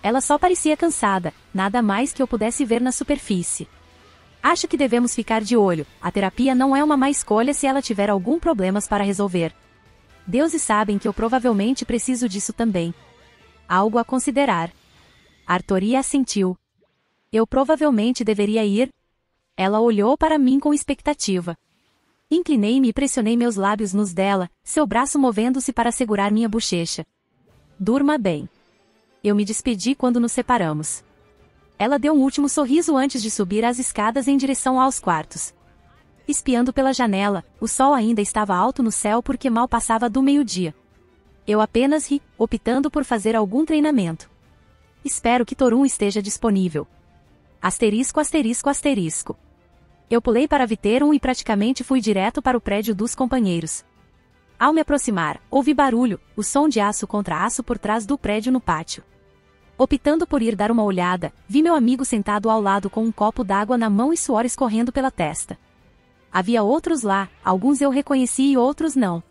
S1: Ela só parecia cansada, nada mais que eu pudesse ver na superfície. Acho que devemos ficar de olho, a terapia não é uma má escolha se ela tiver algum problemas para resolver. Deuses sabem que eu provavelmente preciso disso também. Algo a considerar. Artoria assentiu. Eu provavelmente deveria ir? Ela olhou para mim com expectativa. Inclinei-me e pressionei meus lábios nos dela, seu braço movendo-se para segurar minha bochecha. Durma bem. Eu me despedi quando nos separamos. Ela deu um último sorriso antes de subir as escadas em direção aos quartos. Espiando pela janela, o sol ainda estava alto no céu porque mal passava do meio-dia. Eu apenas ri, optando por fazer algum treinamento. Espero que Torun esteja disponível. Asterisco, asterisco, asterisco. Eu pulei para Viterum e praticamente fui direto para o prédio dos companheiros. Ao me aproximar, ouvi barulho, o som de aço contra aço por trás do prédio no pátio. Optando por ir dar uma olhada, vi meu amigo sentado ao lado com um copo d'água na mão e suor escorrendo pela testa. Havia outros lá, alguns eu reconheci e outros não.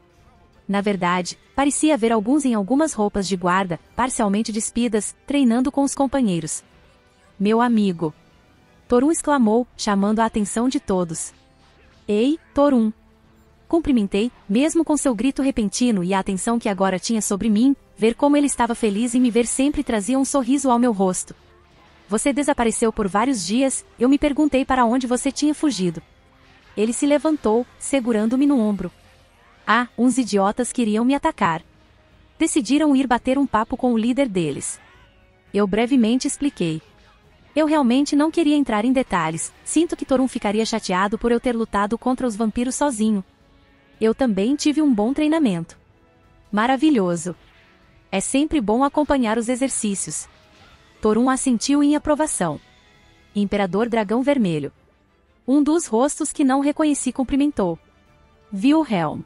S1: Na verdade, parecia haver alguns em algumas roupas de guarda, parcialmente despidas, treinando com os companheiros. Meu amigo! Torun exclamou, chamando a atenção de todos. Ei, Torun! Cumprimentei, mesmo com seu grito repentino e a atenção que agora tinha sobre mim, ver como ele estava feliz em me ver sempre trazia um sorriso ao meu rosto. Você desapareceu por vários dias, eu me perguntei para onde você tinha fugido. Ele se levantou, segurando-me no ombro. Ah, uns idiotas queriam me atacar. Decidiram ir bater um papo com o líder deles. Eu brevemente expliquei. Eu realmente não queria entrar em detalhes, sinto que Torun ficaria chateado por eu ter lutado contra os vampiros sozinho. Eu também tive um bom treinamento. Maravilhoso. É sempre bom acompanhar os exercícios. Torun assentiu em aprovação. Imperador Dragão Vermelho. Um dos rostos que não reconheci cumprimentou. Wilhelm.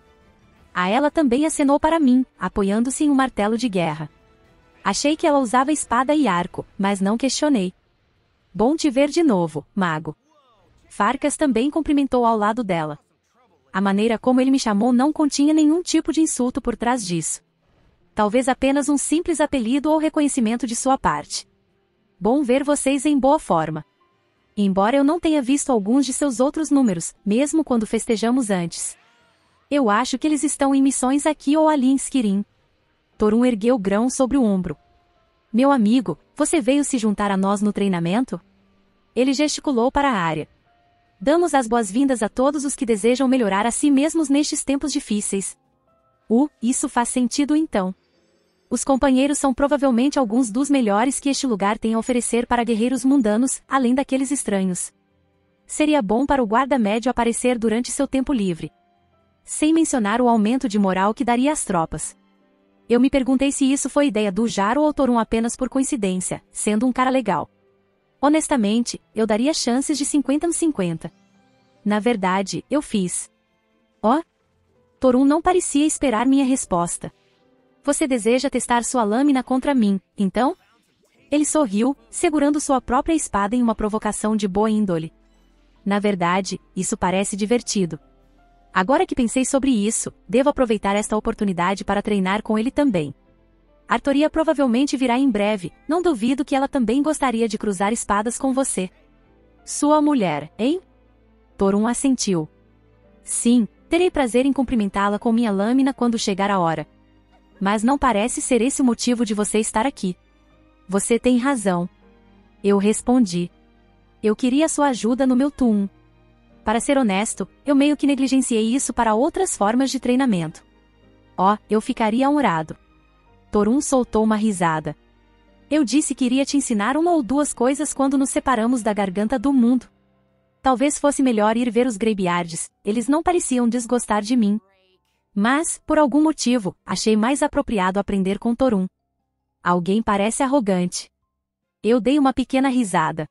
S1: A ela também acenou para mim, apoiando-se em um martelo de guerra. Achei que ela usava espada e arco, mas não questionei. Bom te ver de novo, mago. Farkas também cumprimentou ao lado dela. A maneira como ele me chamou não continha nenhum tipo de insulto por trás disso. Talvez apenas um simples apelido ou reconhecimento de sua parte. Bom ver vocês em boa forma. Embora eu não tenha visto alguns de seus outros números, mesmo quando festejamos antes. Eu acho que eles estão em missões aqui ou ali em Skirin. Torun ergueu o grão sobre o ombro. Meu amigo, você veio se juntar a nós no treinamento? Ele gesticulou para a área. Damos as boas-vindas a todos os que desejam melhorar a si mesmos nestes tempos difíceis. Isso faz sentido então. Os companheiros são provavelmente alguns dos melhores que este lugar tem a oferecer para guerreiros mundanos, além daqueles estranhos. Seria bom para o guarda-médio aparecer durante seu tempo livre. Sem mencionar o aumento de moral que daria às tropas. Eu me perguntei se isso foi ideia do Jaro ou Torun apenas por coincidência, sendo um cara legal. Honestamente, eu daria chances de 50-50. Na verdade, eu fiz. Torun não parecia esperar minha resposta. Você deseja testar sua lâmina contra mim, então? Ele sorriu, segurando sua própria espada em uma provocação de boa índole. Na verdade, isso parece divertido. Agora que pensei sobre isso, devo aproveitar esta oportunidade para treinar com ele também. Artoria provavelmente virá em breve, não duvido que ela também gostaria de cruzar espadas com você. Sua mulher, hein? Torun assentiu. Sim, terei prazer em cumprimentá-la com minha lâmina quando chegar a hora. Mas não parece ser esse o motivo de você estar aqui. Você tem razão. Eu respondi. Eu queria sua ajuda no meu Tuum. Para ser honesto, eu meio que negligenciei isso para outras formas de treinamento. Eu ficaria honrado. Torun soltou uma risada. Eu disse que iria te ensinar uma ou duas coisas quando nos separamos da garganta do mundo. Talvez fosse melhor ir ver os Graveyards, eles não pareciam desgostar de mim. Mas, por algum motivo, achei mais apropriado aprender com Torun. Alguém parece arrogante. Eu dei uma pequena risada.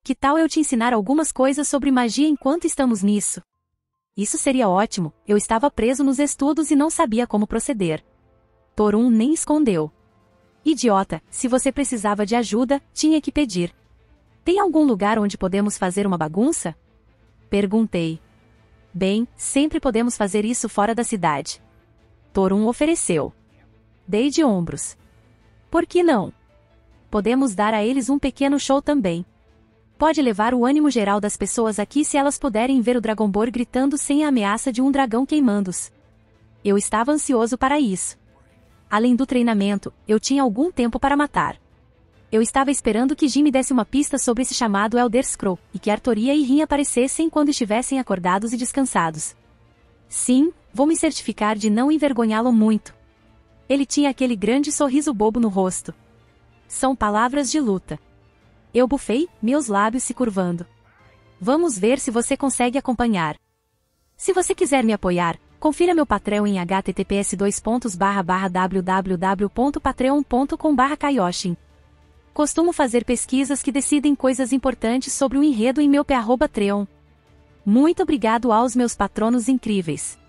S1: Que tal eu te ensinar algumas coisas sobre magia enquanto estamos nisso? Isso seria ótimo, eu estava preso nos estudos e não sabia como proceder. Torun nem escondeu. Idiota, se você precisava de ajuda, tinha que pedir. Tem algum lugar onde podemos fazer uma bagunça? Perguntei. Bem, sempre podemos fazer isso fora da cidade. Torun ofereceu. Dei de ombros. Por que não? Podemos dar a eles um pequeno show também. Pode levar o ânimo geral das pessoas aqui se elas puderem ver o Dragonborn gritando sem a ameaça de um dragão queimando-os. Eu estava ansioso para isso. Além do treinamento, eu tinha algum tempo para matar. Eu estava esperando que Jim me desse uma pista sobre esse chamado Elder Scroll, e que Artoria e Rin aparecessem quando estivessem acordados e descansados. Sim, vou me certificar de não envergonhá-lo muito. Ele tinha aquele grande sorriso bobo no rosto. São palavras de luta. Eu bufei, meus lábios se curvando. Vamos ver se você consegue acompanhar. Se você quiser me apoiar, confira meu Patreon em https://www.patreon.com/kaioshin. Costumo fazer pesquisas que decidem coisas importantes sobre o enredo em meu @treon. Muito obrigado aos meus patronos incríveis.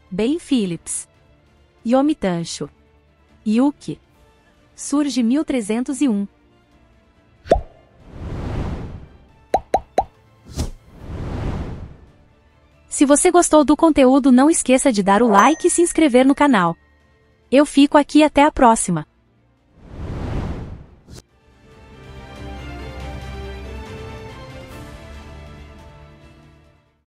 S1: Ben Phillips. Yomitancho. Yuki. Surge 1301. Se você gostou do conteúdo, não esqueça de dar o like e se inscrever no canal. Eu fico aqui até a próxima.